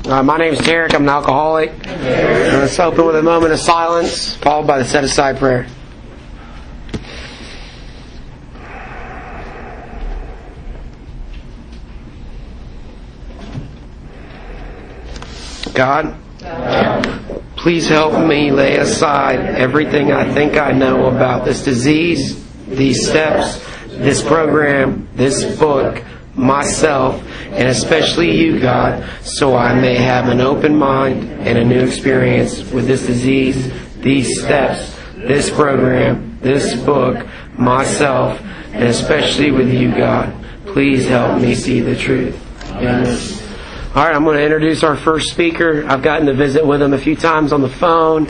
My name is Tarek. I'm an alcoholic. Let's open with a moment of silence, followed by the set-aside prayer. God, please help me lay aside everything I think I know about this disease, these steps, this program, this book, myself, and especially you, God, so I may have an open mind and a new experience with this disease, these steps, this program, this book, myself, and especially with you, God. Please help me see the truth. Amen. All right, I'm going to introduce our first speaker. I've gotten to visit with him a few times on the phone.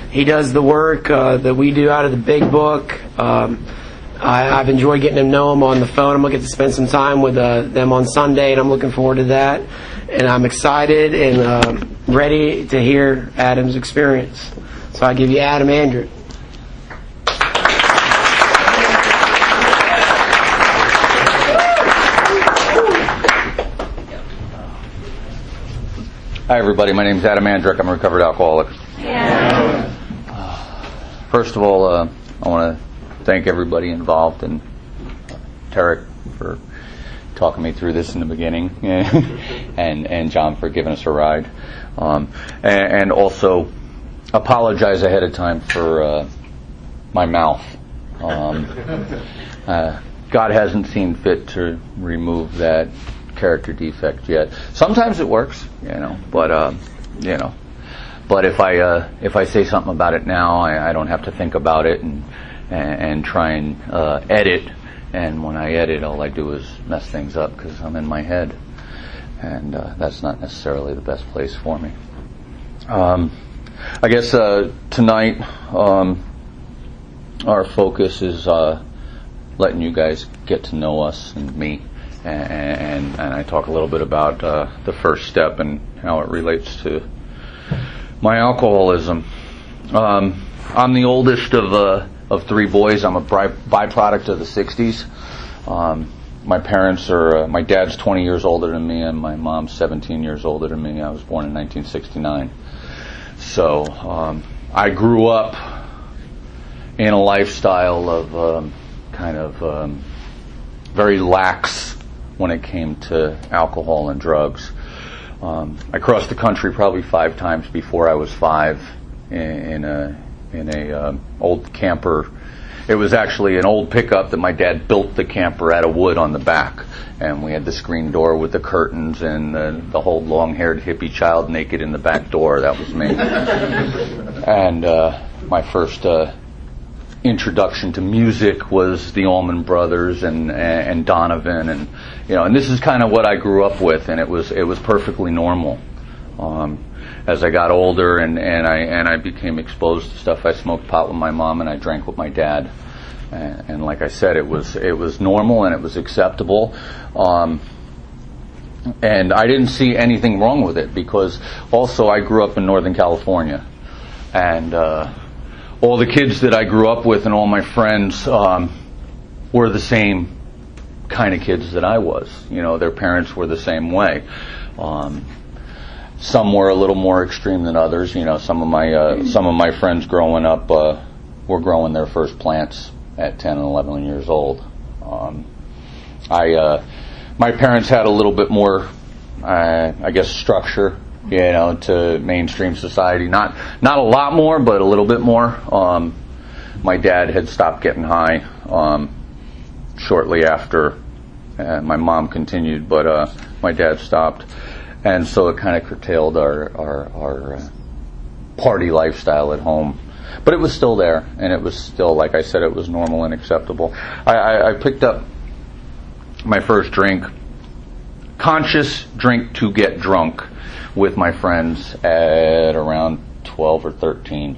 He does the work that we do out of the big book. I've enjoyed getting to know him on the phone. I'm going to get to spend some time with them on Sunday, and I'm looking forward to that. And I'm excited and ready to hear Adam's experience. So I give you Adam Andrew. Hi everybody, my name is Adam Andrick. I'm a recovered alcoholic. Yeah. First of all, I want to thank everybody involved and Tarek for talking me through this in the beginning and John for giving us a ride. And also apologize ahead of time for my mouth. God hasn't seen fit to remove that character defect yet. Sometimes it works, but if I say something about it now, I don't have to think about it and try and edit. And when I edit, all I do is mess things up because I'm in my head, and that's not necessarily the best place for me. I guess tonight our focus is letting you guys get to know us and me. And I talk a little bit about the first step and how it relates to my alcoholism. I'm the oldest of three boys. I'm a byproduct of the 60s. My parents are, my dad's 20 years older than me and my mom's 17 years older than me. I was born in 1969. So I grew up in a lifestyle of very lax when it came to alcohol and drugs. I crossed the country probably 5 times before I was 5 in a old camper. It was actually an old pickup that my dad built the camper out of wood on the back, and we had the screen door with the curtains and the whole long-haired hippie child naked in the back door. That was me. And my first introduction to music was the Allman Brothers and Donovan, and this is kind of what I grew up with, and it was perfectly normal. As I got older and I became exposed to stuff, I smoked pot with my mom and I drank with my dad, and like I said, it was normal and it was acceptable, and I didn't see anything wrong with it because also I grew up in Northern California, and all the kids that I grew up with and all my friends were the same kind of kids that I was. Their parents were the same way. Some were a little more extreme than others. Some of my friends growing up were growing their first plants at 10 and 11 years old. My parents had a little bit more, structure, to mainstream society. Not a lot more, but a little bit more. My dad had stopped getting high shortly after. My mom continued, but my dad stopped, and so it kind of curtailed our party lifestyle at home. But it was still there, and it was still, like I said, it was normal and acceptable. I picked up my first drink, conscious drink to get drunk, with my friends at around 12 or 13.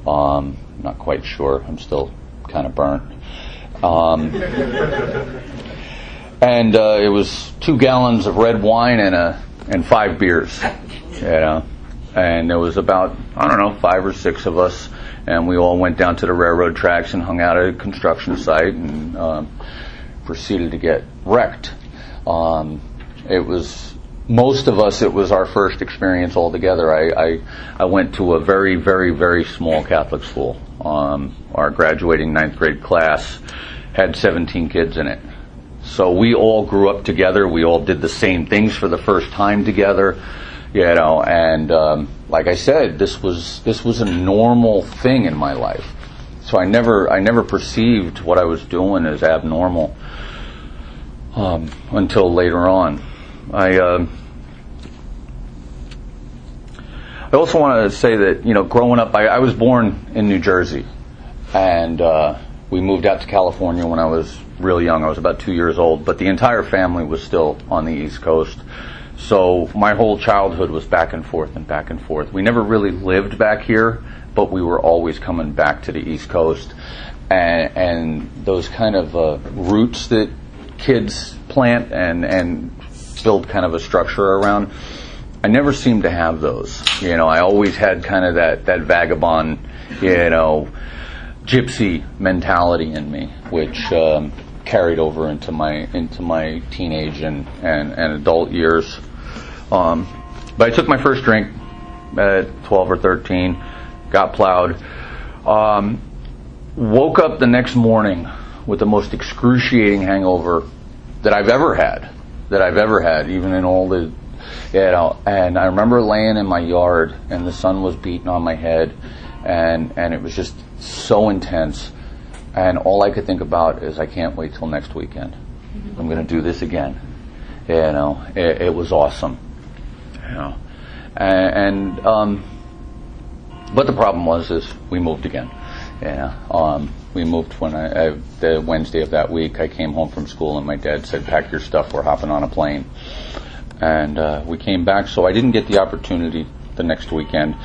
Not quite sure. I'm still kind of burnt. And it was 2 gallons of red wine and 5 beers, And there was about, 5 or 6 of us, and we all went down to the railroad tracks and hung out at a construction site and proceeded to get wrecked. It was most of us, it was our first experience altogether. I went to a very, very, very small Catholic school. Our graduating 9th grade class had 17 kids in it. So we all grew up together. We all did the same things for the first time together, and like I said, this was a normal thing in my life. So I never perceived what I was doing as abnormal until later on. I also want to say that, growing up, I was born in New Jersey, and we moved out to California when I was real young. I was about 2 years old, but the entire family was still on the East Coast. So my whole childhood was back and forth and back and forth. We never really lived back here, but we were always coming back to the East Coast. And those kind of roots that kids plant and build kind of a structure around, I never seemed to have those. I always had kind of that vagabond, gypsy mentality in me, which carried over into my teenage and adult years. But I took my first drink at 12 or 13, got plowed, woke up the next morning with the most excruciating hangover that I've ever had, even in all the, and I remember laying in my yard and the sun was beating on my head, and it was just so intense, and all I could think about is I can't wait till next weekend. I'm going to do this again. It was awesome. But the problem is we moved again. We moved when the Wednesday of that week. I came home from school and my dad said, "Pack your stuff, we're hopping on a plane." And we came back, so I didn't get the opportunity the next weekend.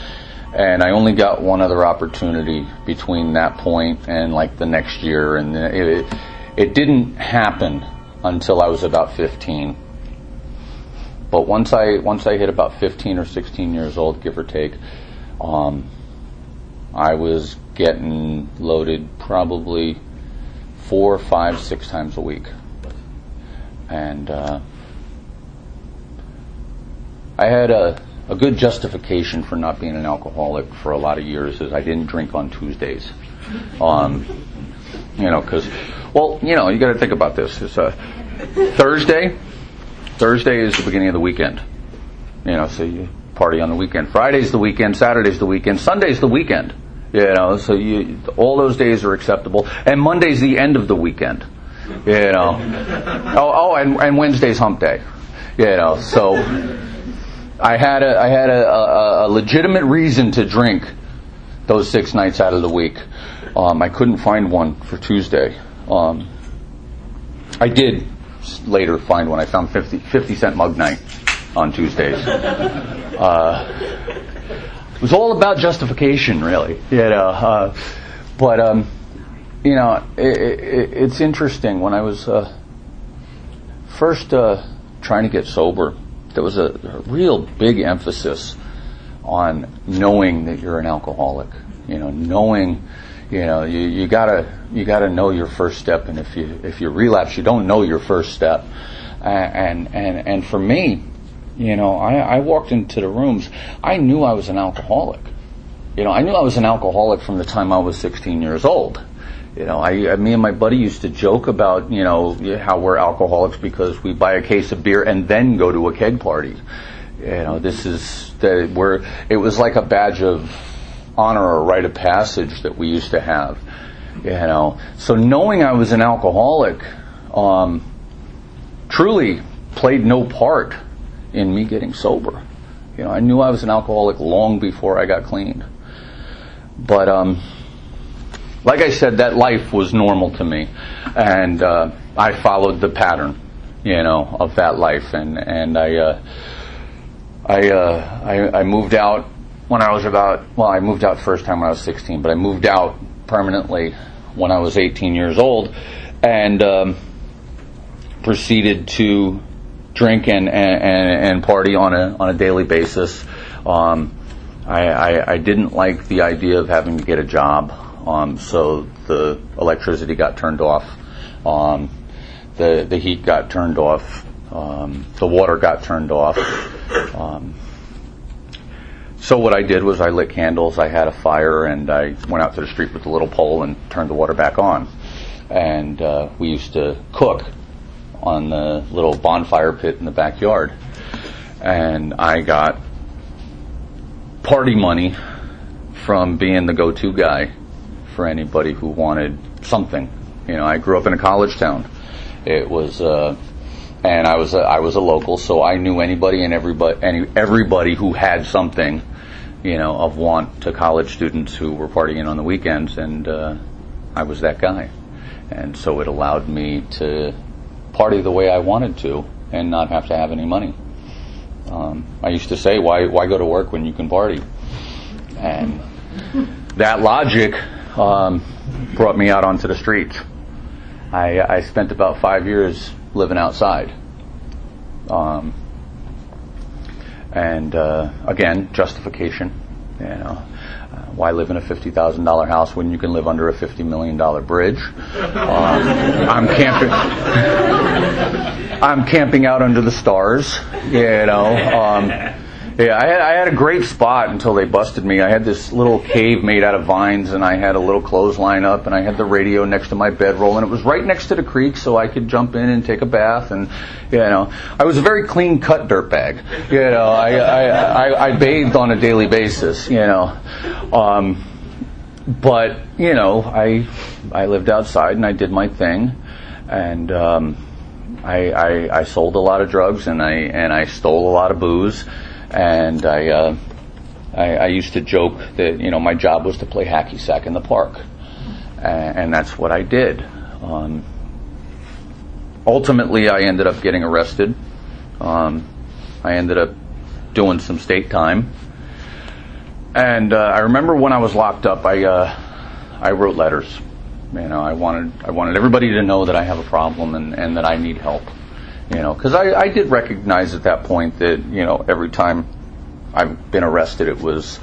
And I only got one other opportunity between that point and like the next year, and it didn't happen until I was about 15. But once I hit about 15 or 16 years old, give or take, I was getting loaded probably 4, 5, 6 times a week, and I had a good justification for not being an alcoholic for a lot of years. Is I didn't drink on Tuesdays, because you got to think about this. It's Thursday is the beginning of the weekend, so you party on the weekend. Friday's the weekend, Saturday's the weekend, Sunday's the weekend, so all those days are acceptable, and Monday's the end of the weekend, and Wednesday's hump day, so I had a legitimate reason to drink those 6 nights out of the week. I couldn't find one for Tuesday. I did later find one. I found 50-cent mug night on Tuesdays. It was all about justification, really. But it's interesting. When I was first trying to get sober, there was a real big emphasis on knowing that you're an alcoholic. Knowing, you gotta know your first step, and if you relapse, you don't know your first step. And for me, I walked into the rooms. I knew I was an alcoholic. I knew I was an alcoholic from the time I was 16 years old. Me and my buddy used to joke about, how we're alcoholics because we buy a case of beer and then go to a keg party. It was like a badge of honor or rite of passage that we used to have. So knowing I was an alcoholic, truly played no part in me getting sober. I knew I was an alcoholic long before I got clean. But, like I said, that life was normal to me, and I followed the pattern, of that life, and I moved out when I was I moved out first time when I was 16, but I moved out permanently when I was 18 years old, and proceeded to drink and party on a daily basis. I didn't like the idea of having to get a job. So the electricity got turned off, the heat got turned off, The water got turned off. So what I did was I lit candles, I had a fire, and I went out to the street with the little pole and turned the water back on. And we used to cook on the little bonfire pit in the backyard. And I got party money from being the go-to guy for anybody who wanted something. I grew up in a college town. It was, and I was a local, so I knew anybody and everybody who had something, of want to college students who were partying on the weekends, and I was that guy. And so it allowed me to party the way I wanted to and not have to have any money. I used to say, why go to work when you can party? And that logic brought me out onto the streets. I spent about 5 years living outside. Again, justification. Why live in a $50,000 house when you can live under a $50 million bridge? I'm camping out under the stars. I had a great spot until they busted me. I had this little cave made out of vines, and I had a little clothesline up, and I had the radio next to my bedroll, and it was right next to the creek, so I could jump in and take a bath. And I was a very clean-cut dirtbag. I bathed on a daily basis. But I lived outside and I did my thing, and I sold a lot of drugs, and I stole a lot of booze. And I used to joke that my job was to play hacky sack in the park, and that's what I did. Ultimately, I ended up getting arrested. I ended up doing some state time, and I remember when I was locked up, I wrote letters. I wanted everybody to know that I have a problem and that I need help. Because I did recognize at that point that, every time I've been arrested, it was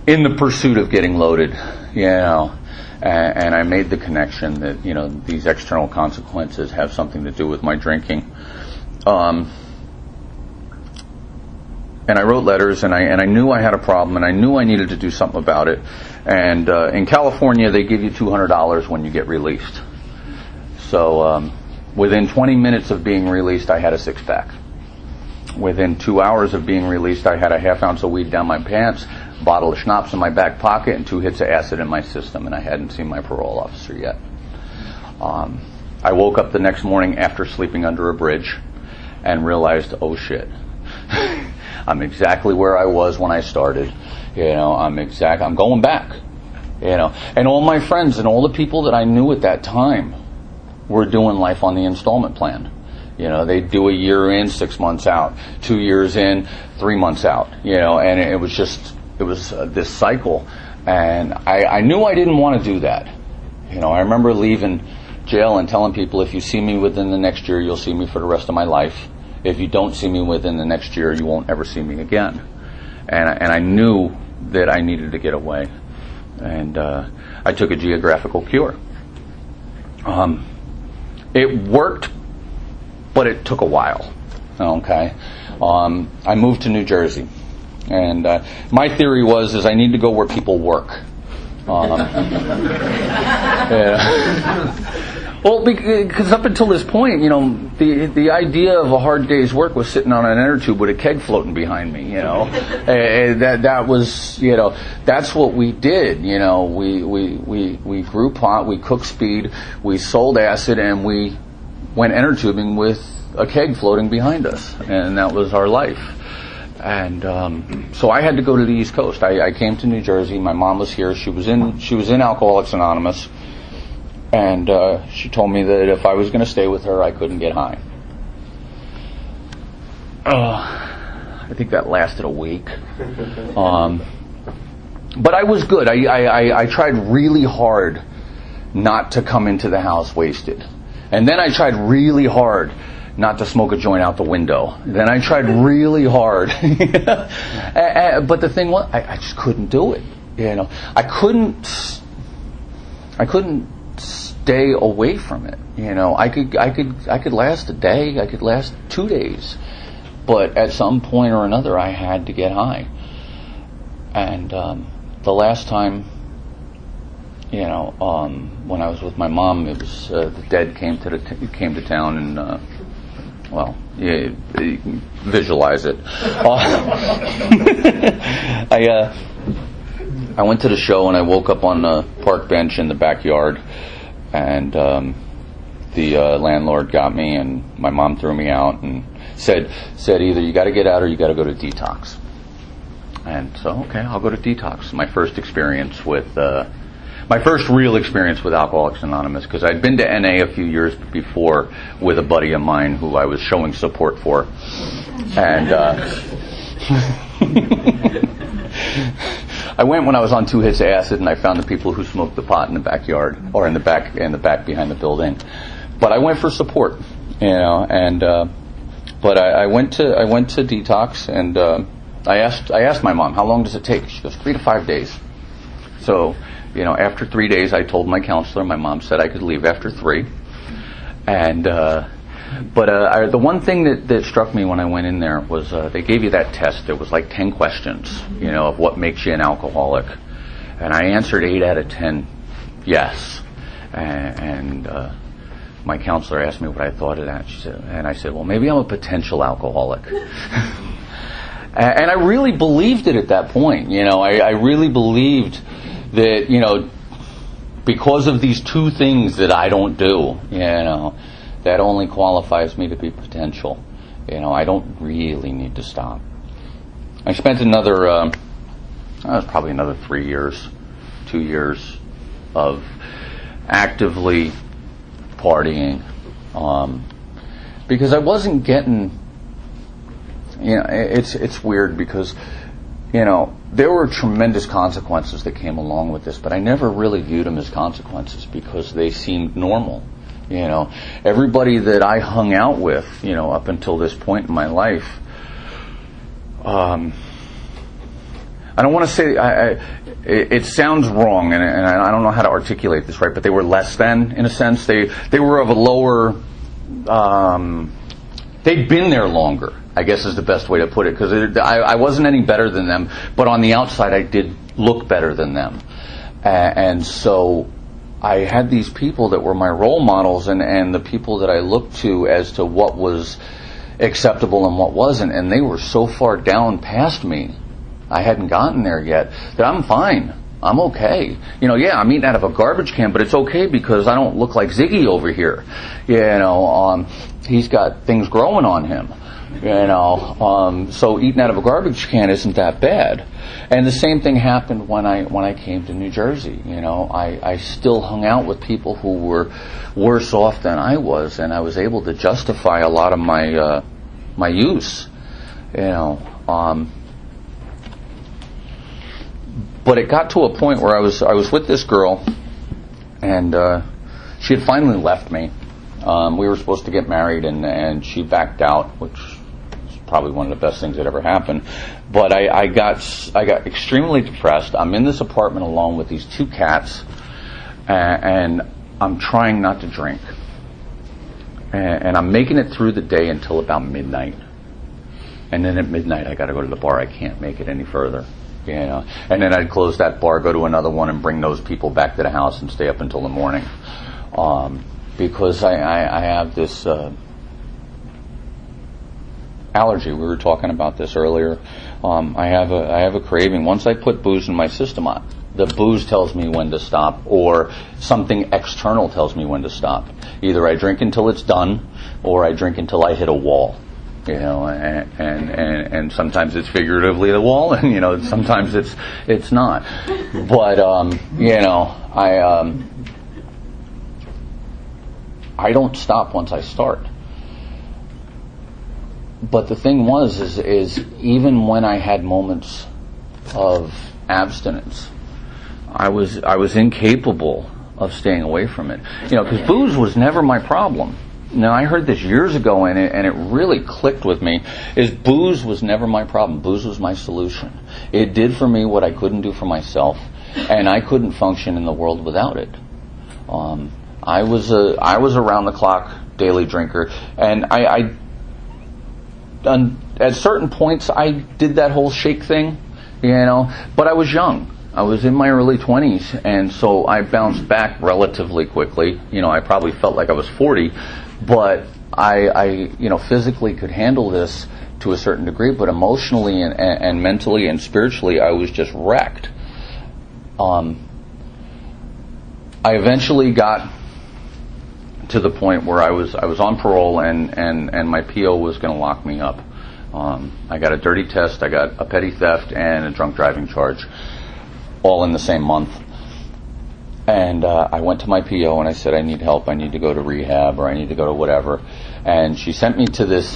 in the pursuit of getting loaded, and I made the connection that, these external consequences have something to do with my drinking. And I wrote letters, and I knew I had a problem, and I knew I needed to do something about it. And in California, they give you $200 when you get released. So, within 20 minutes of being released, I had a six-pack. Within 2 hours of being released, I had a half ounce of weed down my pants, a bottle of schnapps in my back pocket, and 2 hits of acid in my system, and I hadn't seen my parole officer yet. I woke up the next morning after sleeping under a bridge and realized, oh shit, I'm exactly where I was when I started. I'm going back. And all my friends and all the people that I knew at that time were doing life on the installment plan. They'd do a year in, 6 months out, 2 years in, 3 months out, and it was this cycle. And I knew I didn't want to do that. I remember leaving jail and telling people, if you see me within the next year, you'll see me for the rest of my life. If you don't see me within the next year, you won't ever see me again. And I knew that I needed to get away. And I took a geographical cure. It worked, but it took a while. Okay, I moved to New Jersey, and my theory was I need to go where people work. Well, because up until this point, the idea of a hard day's work was sitting on an inner tube with a keg floating behind me. That was, that's what we did. We grew pot, we cooked speed, we sold acid, and we went inner tubing with a keg floating behind us, and that was our life. And so I had to go to the East Coast. I came to New Jersey. My mom was here. She was in Alcoholics Anonymous. And she told me that if I was going to stay with her, I couldn't get high. I think that lasted a week. But I was good. I tried really hard not to come into the house wasted. And then I tried really hard not to smoke a joint out the window. Then I tried really hard. But the thing was, I just couldn't do it. I couldn't stay away from it. I could last a day, I could last 2 days, but at some point or another, I had to get high. And the last time, when I was with my mom, it was the dead came to town, and you can visualize it. I went to the show, and I woke up on a park bench in the backyard, and the landlord got me, and my mom threw me out and said either you got to get out or you got to go to detox. And so, okay, I'll go to detox. My first real experience with Alcoholics Anonymous, because I'd been to NA a few years before with a buddy of mine who I was showing support for, and I went when I was on 2 hits of acid, and I found the people who smoked the pot in the backyard, or in the back behind the building. But I went for support, but I went to detox, and I asked my mom, how long does it take? She goes, 3 to 5 days. So, after 3 days, I told my counselor. My mom said I could leave after 3. And the one thing that struck me when I went in there was they gave you that test. There was like 10 questions, of what makes you an alcoholic. And I answered 8 out of 10 yes. And my counselor asked me what I thought of that. And I said, well, maybe I'm a potential alcoholic. And I really believed it at that point. I really believed that, because of these 2 things that I don't do, that only qualifies me to be potential. I don't really need to stop. I spent probably another 2 years of actively partying, because I wasn't getting, it's weird because, there were tremendous consequences that came along with this, but I never really viewed them as consequences because they seemed normal. Everybody that I hung out with, up until this point in my life, I don't want to say, it sounds wrong, and I don't know how to articulate this right, but they were less than, in a sense. They were of a lower, they'd been there longer, I guess is the best way to put it, because I wasn't any better than them, but on the outside I did look better than them. And so I had these people that were my role models, and the people that I looked to as to what was acceptable and what wasn't, and they were so far down past me, I hadn't gotten there yet, that I'm fine. I'm okay. I'm eating out of a garbage can, but it's okay because I don't look like Ziggy over here. He's got things growing on him. So eating out of a garbage can isn't that bad. And the same thing happened when I came to New Jersey. I still hung out with people who were worse off than I was, and I was able to justify a lot of my use. But it got to a point where I was with this girl, and she had finally left me. We were supposed to get married, and she backed out, which is probably one of the best things that ever happened. But I got extremely depressed. I'm in this apartment alone with these 2 cats, and I'm trying not to drink. And I'm making it through the day until about midnight. And then at midnight, I got to go to the bar. I can't make it any further. And then I'd close that bar, go to another one, and bring those people back to the house and stay up until the morning. Because I have this allergy. We were talking about this earlier. I have a craving. Once I put booze in my system, the booze tells me when to stop, or something external tells me when to stop. Either I drink until it's done, or I drink until I hit a wall. And sometimes it's figuratively the wall, and sometimes it's not. But I don't stop once I start. But the thing is even when I had moments of abstinence, I was incapable of staying away from it. Because booze was never my problem. Now, I heard this years ago, and it really clicked with me, is booze was never my problem. Booze was my solution. It did for me what I couldn't do for myself, and I couldn't function in the world without it. I was a round the clock daily drinker, and at certain points I did that whole shake thing, but I was young. I was in my early 20s, and so I bounced back relatively quickly. I probably felt like I was 40, but I physically could handle this to a certain degree, but emotionally and mentally and spiritually, I was just wrecked. I eventually got to the point where I was on parole, and my PO was going to lock me up. I got a dirty test, I got a petty theft, and a drunk driving charge, all in the same month. And I went to my PO and I said, I need help, I need to go to rehab, or I need to go to whatever. And she sent me to this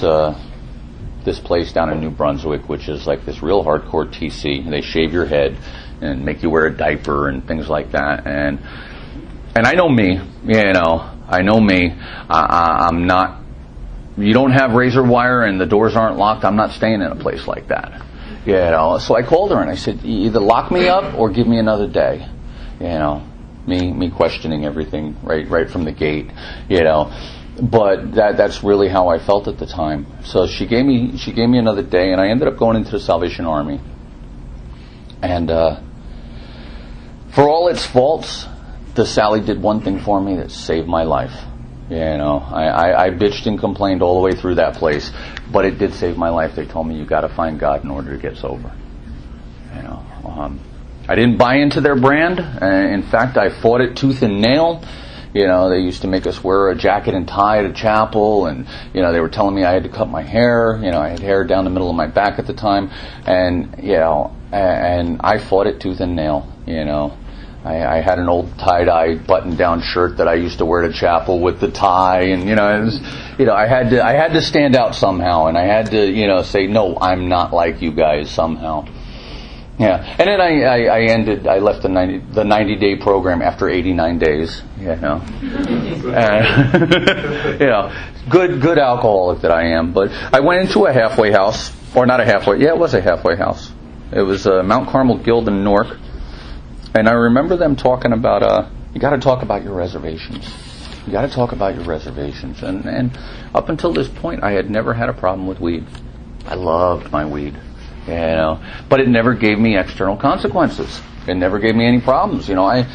place down in New Brunswick, which is like this real hardcore TC. They shave your head and make you wear a diaper and things like that. And I know me, I know me. I'm not, you don't have razor wire and the doors aren't locked, I'm not staying in a place like that. So I called her and I said, either lock me up or give me another day. Me questioning everything right from the gate. But that's really how I felt at the time. So she gave me another day, and I ended up going into the Salvation Army. And for all its faults, the Sally did one thing for me that saved my life. I bitched and complained all the way through that place, but it did save my life. They told me, you got to find God in order to get sober. I didn't buy into their brand. In fact, I fought it tooth and nail. They used to make us wear a jacket and tie to chapel, and they were telling me I had to cut my hair. I had hair down the middle of my back at the time, and and I fought it tooth and nail. I had an old tie-dye button-down shirt that I used to wear to chapel with the tie, and it was, I had to stand out somehow, and I had to say, no, I'm not like you guys somehow. Yeah, and then I left the 90-day program after 89 days. Good alcoholic that I am. But I went into a halfway house, or not a halfway. Yeah, it was a halfway house. It was Mount Carmel Guild in Newark, and I remember them talking about you got to talk about your reservations. You got to talk about your reservations. And up until this point, I had never had a problem with weed. I loved my weed. But it never gave me external consequences. It never gave me any problems. I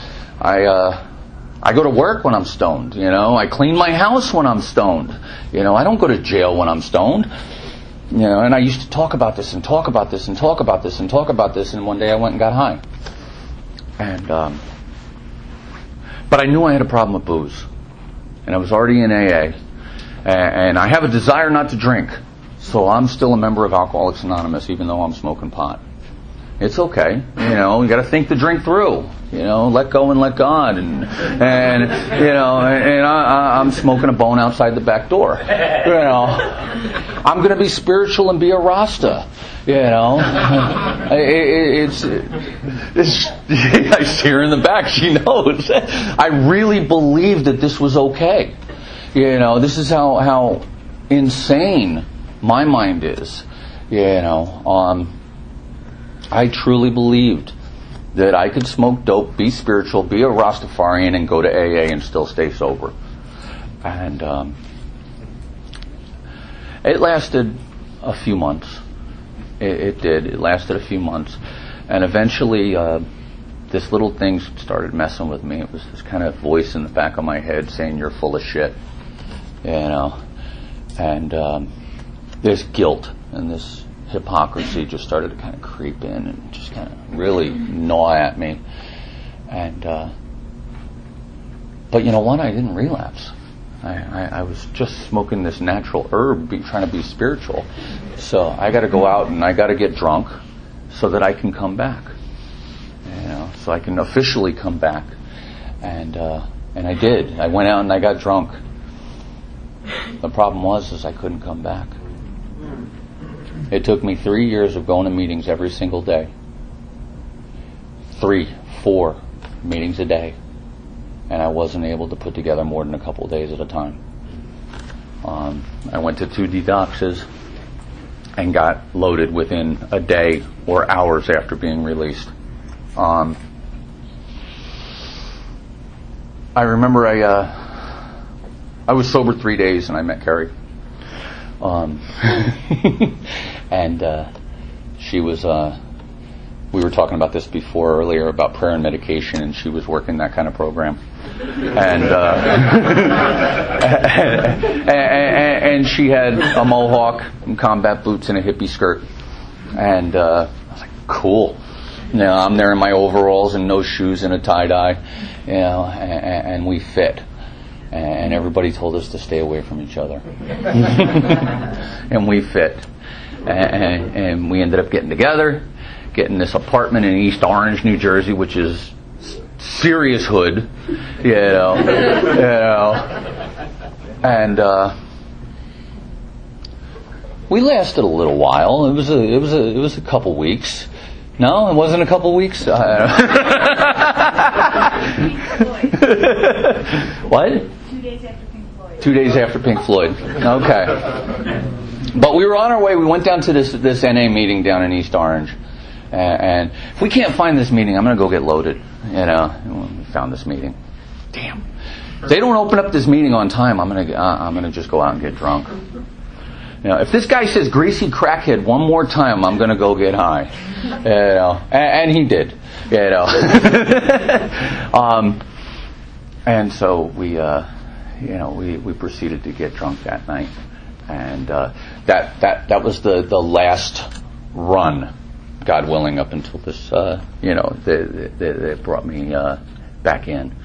go to work when I'm stoned. I clean my house when I'm stoned. I don't go to jail when I'm stoned. And I used to talk about this and talk about this and talk about this and talk about this. And one day I went and got high. And but I knew I had a problem with booze, and I was already in AA, and I have a desire not to drink. So I'm still a member of Alcoholics Anonymous, even though I'm smoking pot. It's okay, you got to think the drink through, let go and let God, and I'm smoking a bone outside the back door. I'm going to be spiritual and be a Rasta. It's I see her in the back. She knows. I really believed that this was okay. This is how insane my mind is. I truly believed that I could smoke dope, be spiritual, be a Rastafarian, and go to AA and still stay sober. And it lasted a few months. It did. It lasted a few months. And eventually, this little thing started messing with me. It was this kind of voice in the back of my head saying, you're full of shit. And this guilt and this hypocrisy just started to kind of creep in and just kind of really gnaw at me. And but you know what? I didn't relapse. I was just smoking this natural herb, trying to be spiritual. So I got to go out and I got to get drunk so that I can come back. So I can officially come back. And I did. I went out and I got drunk. The problem was I couldn't come back. It took me 3 years of going to meetings every single day. 3, 4 meetings a day. And I wasn't able to put together more than a couple of days at a time. I went to 2 detoxes and got loaded within a day or hours after being released. I remember I I was sober 3 days and I met Carrie. And she was, we were talking about this before earlier about prayer and medication, and she was working that kind of program. And and she had a mohawk and combat boots and a hippie skirt. And I was like, cool. You know, I'm there in my overalls and no shoes and a tie-dye, you know, and we fit. And everybody told us to stay away from each other. And we fit. And we ended up getting together, getting this apartment in East Orange, New Jersey, which is serious hood, you know. And we lasted a little while. It was a couple weeks. No, it wasn't a couple weeks. What? 2 days after Pink Floyd. 2 days after Pink Floyd. Okay. But we were on our way. We went down to this NA meeting down in East Orange. And if we can't find this meeting, I'm going to go get loaded. You know, we found this meeting. Damn. If they don't open up this meeting on time, I'm gonna just go out and get drunk. You know, if this guy says greasy crackhead one more time, I'm going to go get high. You know, and he did. You know. And so we proceeded to get drunk that night, and that was the last run, God willing, up until this that brought me back in,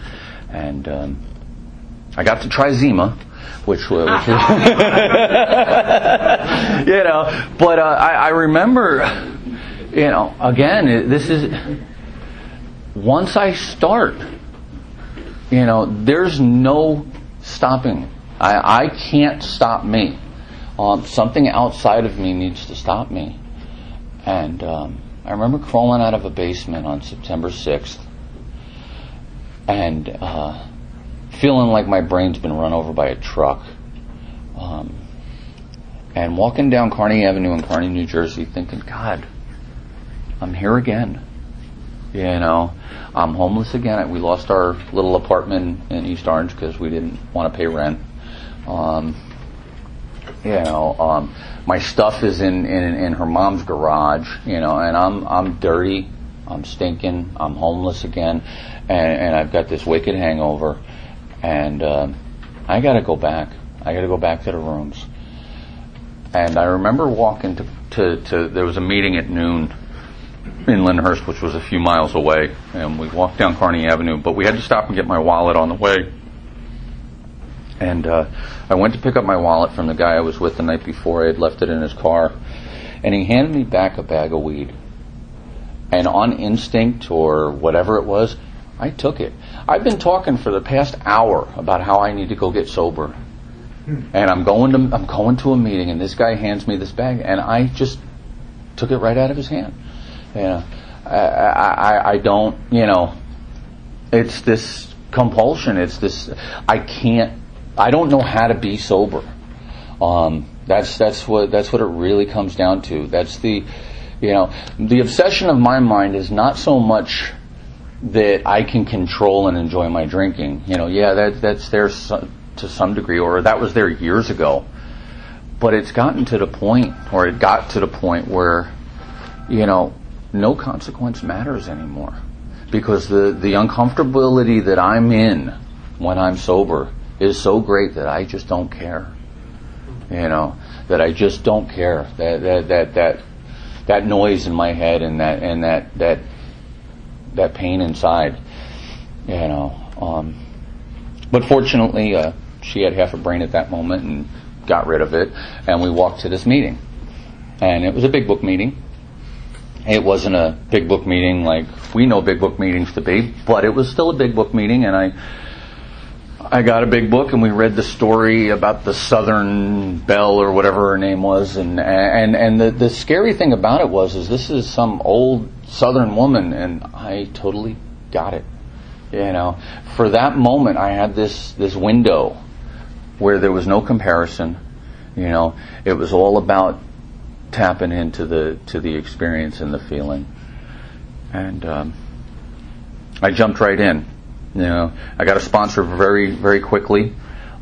and I got to try Zima, which was you know, but I remember, you know, again, this is once I start. You know, there's no stopping. I can't stop me. Something outside of me needs to stop me. And I remember crawling out of a basement on September 6th and feeling like my brain's been run over by a truck. And walking down Kearney Avenue in Kearney, New Jersey, thinking, God, I'm here again. You know, I'm homeless again. We lost our little apartment in East Orange because we didn't want to pay rent. My stuff is in her mom's garage. You know, and I'm dirty. I'm stinking. I'm homeless again, and I've got this wicked hangover, and I got to go back. I got to go back to the rooms. And I remember walking to there was a meeting at noon in Lyndhurst, which was a few miles away, and we walked down Kearney Avenue, but we had to stop and get my wallet on the way. And I went to pick up my wallet from the guy I was with the night before. I had left it in his car, and he handed me back a bag of weed. And on instinct or whatever it was, I took it. I've been talking for the past hour about how I need to go get sober, and I'm going to a meeting, and this guy hands me this bag, and I just took it right out of his hand. You know, I don't, you know, it's this compulsion. It's this, I don't know how to be sober. That's what it really comes down to. That's the obsession of my mind is not so much that I can control and enjoy my drinking. You know, yeah, that's there to some degree, or that was there years ago. But it got to the point where, you know, no consequence matters anymore, because the uncomfortability that I'm in when I'm sober is so great that I just don't care. You know, that I just don't care. That noise in my head and that pain inside. You know, but fortunately, she had half a brain at that moment and got rid of it, and we walked to this meeting, and it was a big book meeting. It wasn't a big book meeting like we know big book meetings to be, but it was still a big book meeting, and I got a big book, and we read the story about the Southern Belle or whatever her name was, and the scary thing about it was this is some old Southern woman, and I totally got it. You know, for that moment, I had this window where there was no comparison. You know, it was all about tapping into the experience and the feeling, and I jumped right in. You know, I got a sponsor very, very quickly.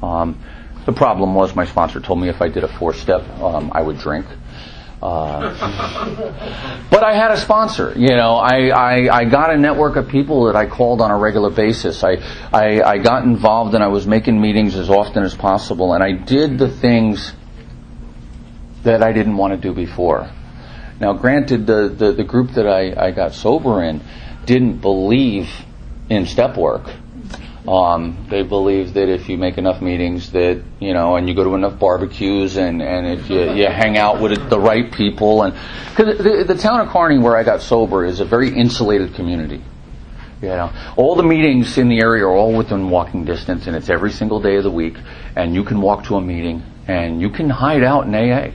The problem was my sponsor told me if I did a 4-step, I would drink. But I had a sponsor. I got a network of people that I called on a regular basis. I got involved and I was making meetings as often as possible, and I did the things that I didn't want to do before. Now, granted, the group that I got sober in didn't believe in step work. They believe that if you make enough meetings that, and you go to enough barbecues and if you hang out with the right people, and because the town of Kearney where I got sober is a very insulated community. All the meetings in the area are all within walking distance, and it's every single day of the week, and you can walk to a meeting and you can hide out in AA.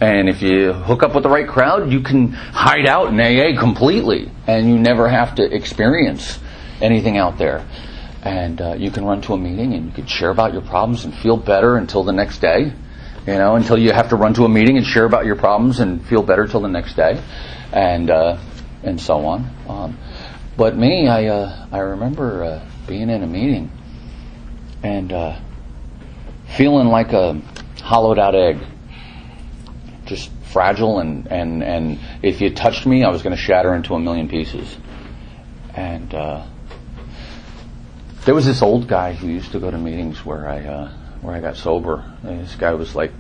And if you hook up with the right crowd, you can hide out in AA completely, and you never have to experience anything out there. And you can run to a meeting and you can share about your problems and feel better until the next day, until you have to run to a meeting and share about your problems and feel better till the next day, and so on. But me, I remember being in a meeting and feeling like a hollowed out egg, just fragile, and if you touched me, I was going to shatter into a million pieces. And there was this old guy who used to go to meetings where I got sober. And this guy was like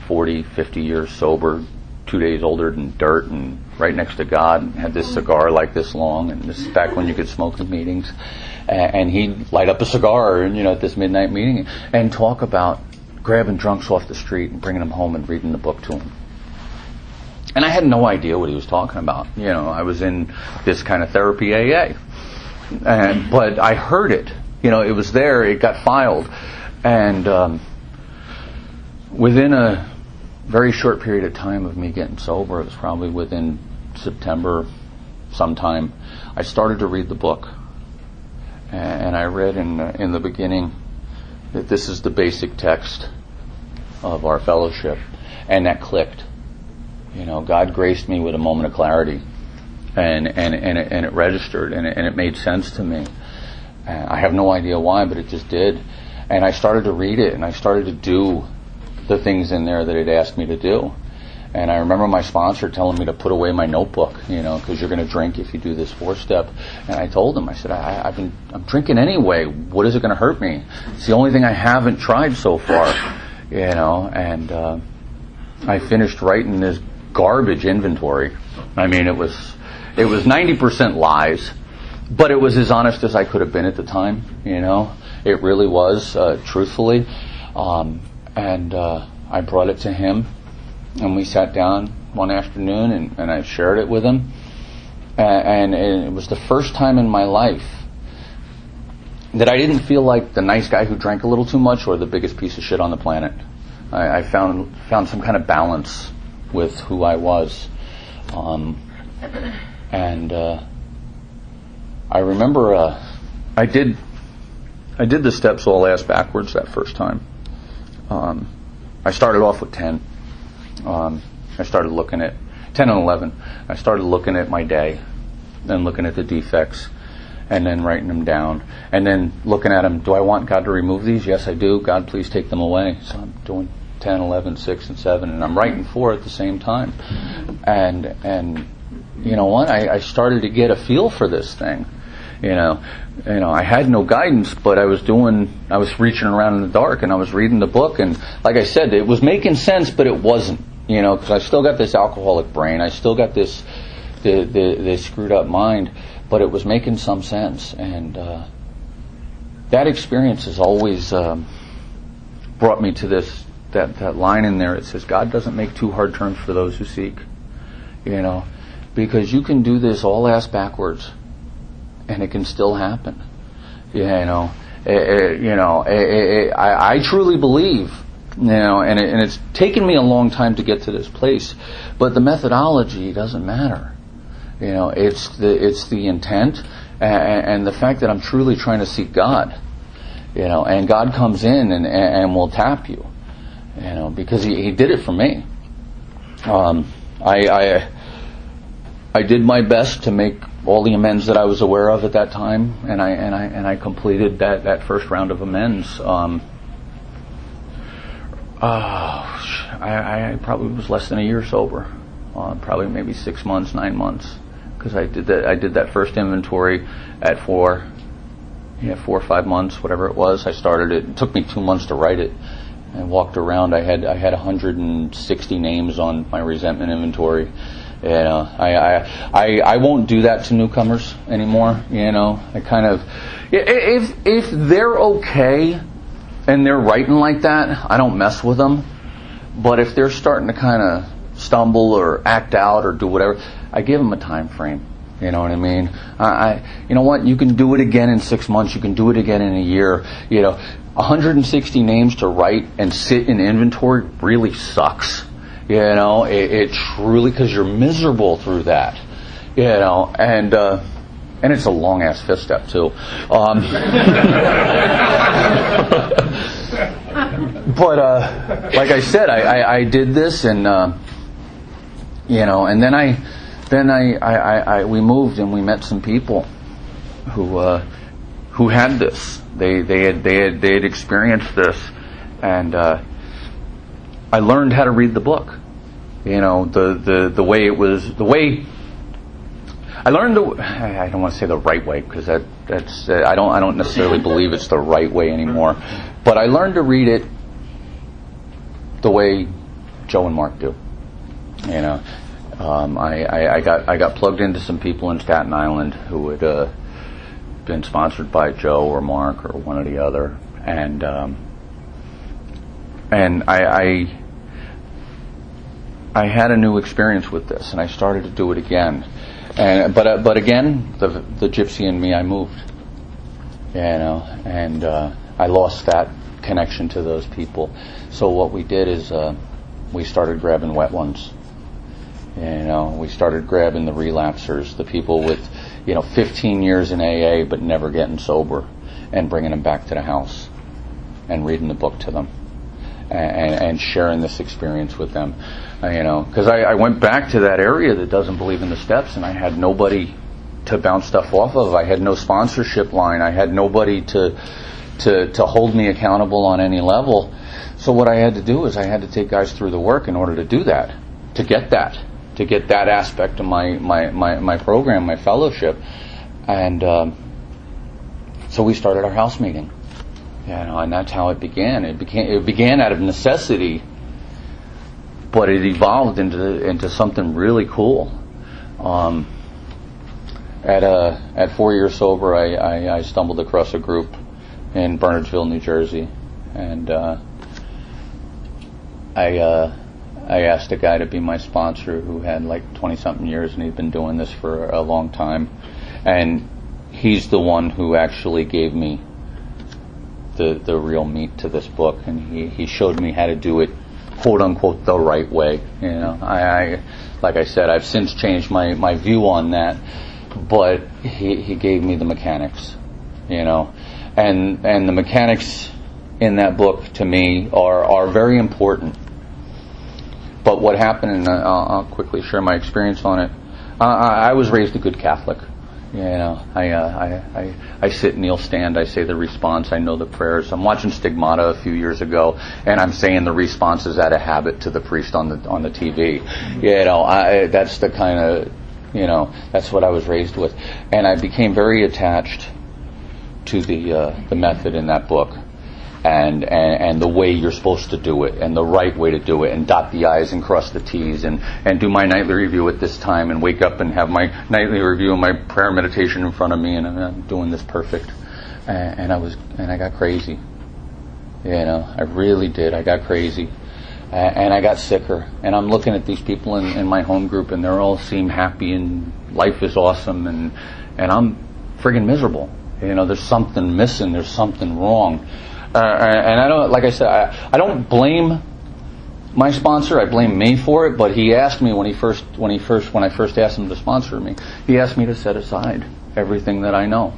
40, 50 years sober, 2 days older than dirt, and right next to God, and had this cigar like this long, and this is back when you could smoke in meetings. And he'd light up a cigar, at this midnight meeting, and talk about grabbing drunks off the street and bringing them home and reading the book to them. And I had no idea what he was talking about. I was in this kind of therapy AA. But I heard it. It was there. It got filed. And within a very short period of time of me getting sober, it was probably within September sometime, I started to read the book. And I read in the beginning that this is the basic text of our fellowship. And that clicked. God graced me with a moment of clarity. And it registered, and it made sense to me. I have no idea why, but it just did. And I started to read it, and I started to do the things in there that it asked me to do. And I remember my sponsor telling me to put away my notebook, because you're going to drink if you do this 4-step. And I told him, I said, I'm drinking anyway. What is it going to hurt me? It's the only thing I haven't tried so far, And I finished writing this garbage inventory. I mean, it was 90% lies, but it was as honest as I could have been at the time. It really was, truthfully. And I brought it to him, and we sat down one afternoon, and I shared it with him. And it was the first time in my life that I didn't feel like the nice guy who drank a little too much or the biggest piece of shit on the planet. I found some kind of balance with who I was. And I remember I did the steps all ass backwards that first time. I started off with 10. I started looking at 10 and 11. I started looking at my day, then looking at the defects, and then writing them down, and then looking at them. Do I want God to remove these? Yes, I do. God, please take them away. So I'm doing 10, 11, 6, and 7, and I'm writing 4 at the same time. And you know what? I started to get a feel for this thing. I had no guidance, but I was reaching around in the dark, and I was reading the book, and like I said, it was making sense, but it wasn't, because I still got this alcoholic brain, I still got this screwed up mind, but it was making some sense, and that experience has always brought me to that line in there. It says, God doesn't make too hard turns for those who seek, because you can do this all ass backwards, and it can still happen. I truly believe, and it's taken me a long time to get to this place, but the methodology doesn't matter. It's the intent and the fact that I'm truly trying to seek God. And God comes in and will tap you. Because He did it for me. I did my best to make all the amends that I was aware of at that time, and I completed that first round of amends. I probably was less than a year sober. Probably maybe 6 months, 9 months, because I did that first inventory at 4 or 5 months, whatever it was. I started it. It took me 2 months to write it. I walked around. I had 160 names on my resentment inventory. I won't do that to newcomers anymore. I kind of, if they're okay and they're writing like that, I don't mess with them. But if they're starting to kind of stumble or act out or do whatever, I give them a time frame. You know what I mean? You know what? You can do it again in 6 months. You can do it again in a year. 160 names to write and sit in inventory really sucks. It truly, because you're miserable through that. And it's a long ass fifth step too. But like I said, I did this, and and then we moved and we met some people who had this. They had experienced this, and I learned how to read the book. The way it was, the way I learned I don't want to say the right way, because that's I don't necessarily believe it's the right way anymore. But I learned to read it the way Joe and Mark do. I got plugged into some people in Staten Island who had been sponsored by Joe or Mark or one or the other, and I had a new experience with this, and I started to do it again. But again, the gypsy in me, I moved, and I lost that connection to those people. So what we did is we started grabbing wet ones. We started grabbing the relapsers, the people with 15 years in AA but never getting sober, and bringing them back to the house and reading the book to them and sharing this experience with them. Because I went back to that area that doesn't believe in the steps, and I had nobody to bounce stuff off of. I had no sponsorship line. I had nobody to hold me accountable on any level. So what I had to do is I had to take guys through the work in order to do that, to get that aspect of my program, my fellowship. And so we started our house meeting. And that's how it began. It began out of necessity, but it evolved into something really cool. At 4 years sober, I stumbled across a group in Bernardsville, New Jersey, and I asked a guy to be my sponsor who had like 20-something years, and he'd been doing this for a long time, and he's the one who actually gave me the real meat to this book, and he showed me how to do it, quote unquote, the right way. I like I said, I've since changed my view on that, but he gave me the mechanics, and the mechanics in that book to me are very important. But what happened, and I'll quickly share my experience on it. I was raised a good Catholic. I sit, kneel, stand. I say the response. I know the prayers. I'm watching Stigmata a few years ago, and I'm saying the responses out of habit to the priest on the TV. That's the kind of, that's what I was raised with, and I became very attached to the method in that book. And the way you're supposed to do it, and the right way to do it, and dot the I's and cross the T's, and do my nightly review at this time, and wake up and have my nightly review and my prayer meditation in front of me, and I'm doing this perfect. And I got crazy. I really did. I got crazy. And I got sicker. And I'm looking at these people in my home group, and they all seem happy, and life is awesome, and I'm friggin' miserable. There's something missing. There's something wrong. And I don't, like I said, I don't blame my sponsor. I blame me for it. But he asked me when I first asked him to sponsor me, he asked me to set aside everything that I know.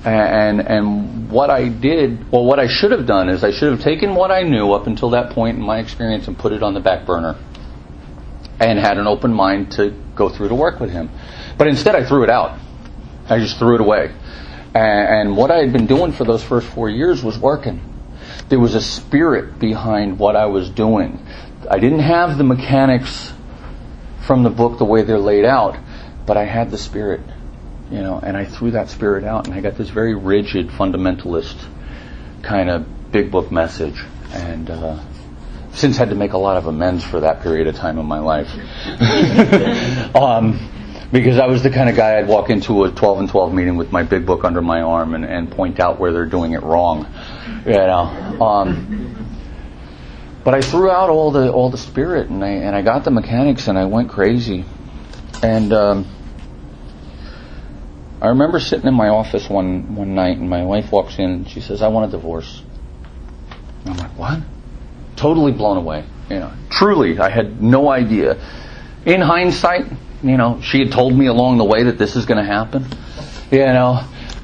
And what I did, well, what I should have done is I should have taken what I knew up until that point in my experience and put it on the back burner, and had an open mind to go through to work with him. But instead, I threw it out. I just threw it away. And what I had been doing for those first 4 years was working. there was a spirit behind what I was doing. I didn't have the mechanics from the book the way they're laid out, but I had the spirit, and I threw that spirit out, and I got this very rigid fundamentalist kind of big book message, and since had to make a lot of amends for that period of time in my life. Because I was the kind of guy I'd walk into a 12 and 12 meeting with my big book under my arm and point out where they're doing it wrong. But I threw out all the spirit, and I got the mechanics, and I went crazy. And I remember sitting in my office one night, and my wife walks in, and she says, "I want a divorce." And I'm like, "What?" Totally blown away. Truly, I had no idea. In hindsight, she had told me along the way that this is going to happen,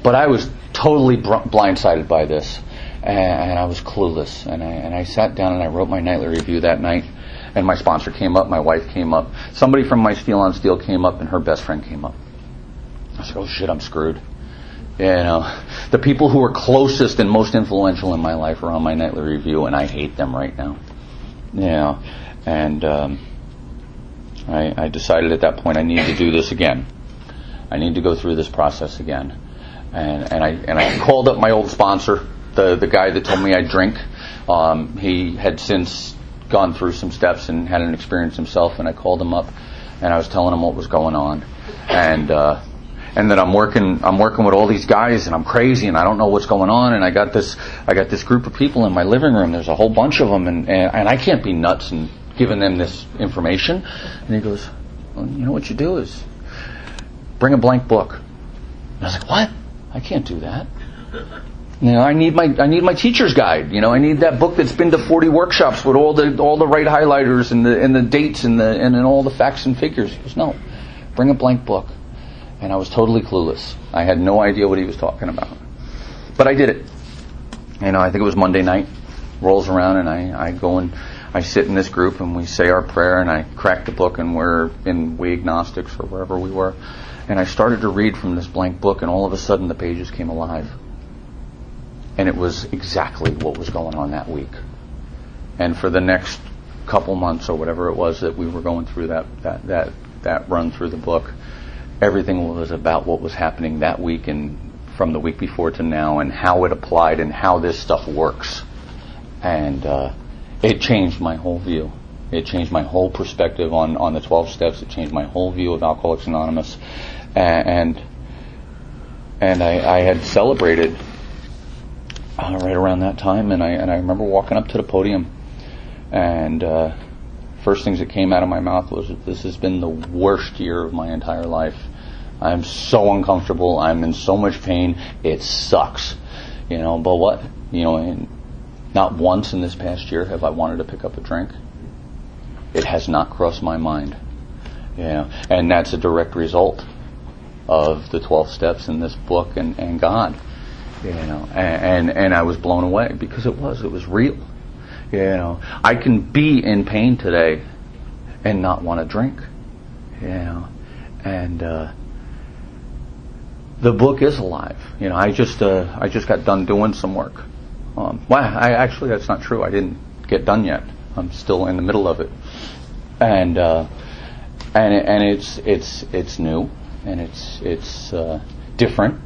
but I was totally blindsided by this, and I was clueless. And I sat down and I wrote my nightly review that night, and my sponsor came up, my wife came up, somebody from my Steel on Steel came up, and her best friend came up. I said, "Oh shit, I'm screwed." The people who are closest and most influential in my life are on my nightly review, and I hate them right now. And I decided at that point I need to do this again. I need to go through this process again. And I called up my old sponsor, the guy that told me I'd drink. He had since gone through some steps and had an experience himself, and I called him up, and I was telling him what was going on, and that I'm working with all these guys, and I'm crazy, and I don't know what's going on, and I got this group of people in my living room. There's a whole bunch of them, and I can't be nuts and giving them this information. And he goes, "Well, you know what you do is bring a blank book." And I was like, "What? I can't do that. I need my teacher's guide. I need that book that's been to 40 workshops with all the right highlighters and the dates and all the facts and figures." He goes, "No, bring a blank book." And I was totally clueless. I had no idea what he was talking about. But I did it. I think it was Monday night. Rolls around, and I go and I sit in this group, and we say our prayer, and I crack the book, and we're in We Agnostics or wherever we were. And I started to read from this blank book, and all of a sudden the pages came alive. And it was exactly what was going on that week. And for the next couple months or whatever it was that we were going through that run through the book, everything was about what was happening that week and from the week before to now, and how it applied and how this stuff works. And it changed my whole view. It changed my whole perspective on the 12 steps. It changed my whole view of Alcoholics Anonymous. And I had celebrated right around that time, and I remember walking up to the podium, and first things that came out of my mouth was, "This has been the worst year of my entire life. I'm so uncomfortable. I'm in so much pain. It sucks." But what? And not once in this past year have I wanted to pick up a drink. It has not crossed my mind. And that's a direct result of the 12 steps in this book and God. And I was blown away because it was real. I can be in pain today and not want to drink. And the book is alive. I just got done doing some work. Actually that's not true. I didn't get done yet. I'm still in the middle of it. And it's new, and it's different,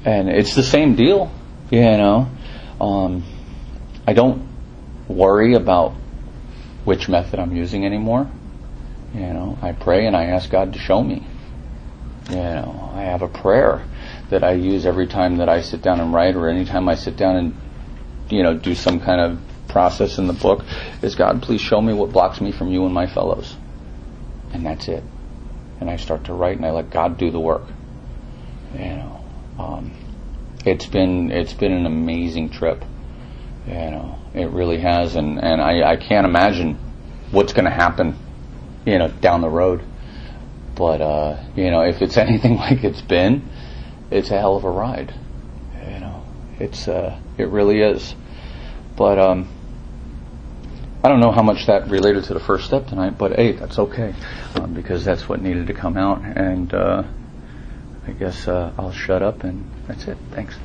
and it's the same deal. I don't worry about which method I'm using anymore. I pray and I ask God to show me. I have a prayer that I use every time that I sit down and write, or any time I sit down and do some kind of process in the book, is, "God, please show me what blocks me from you and my fellows." And that's it. And I start to write, and I let God do the work. It's been an amazing trip. It really has, and I can't imagine what's going to happen, down the road. But if it's anything like it's been, it's a hell of a ride. It really is. But I don't know how much that related to the first step tonight, but hey, that's okay, because that's what needed to come out. And I guess I'll shut up, and that's it. Thanks.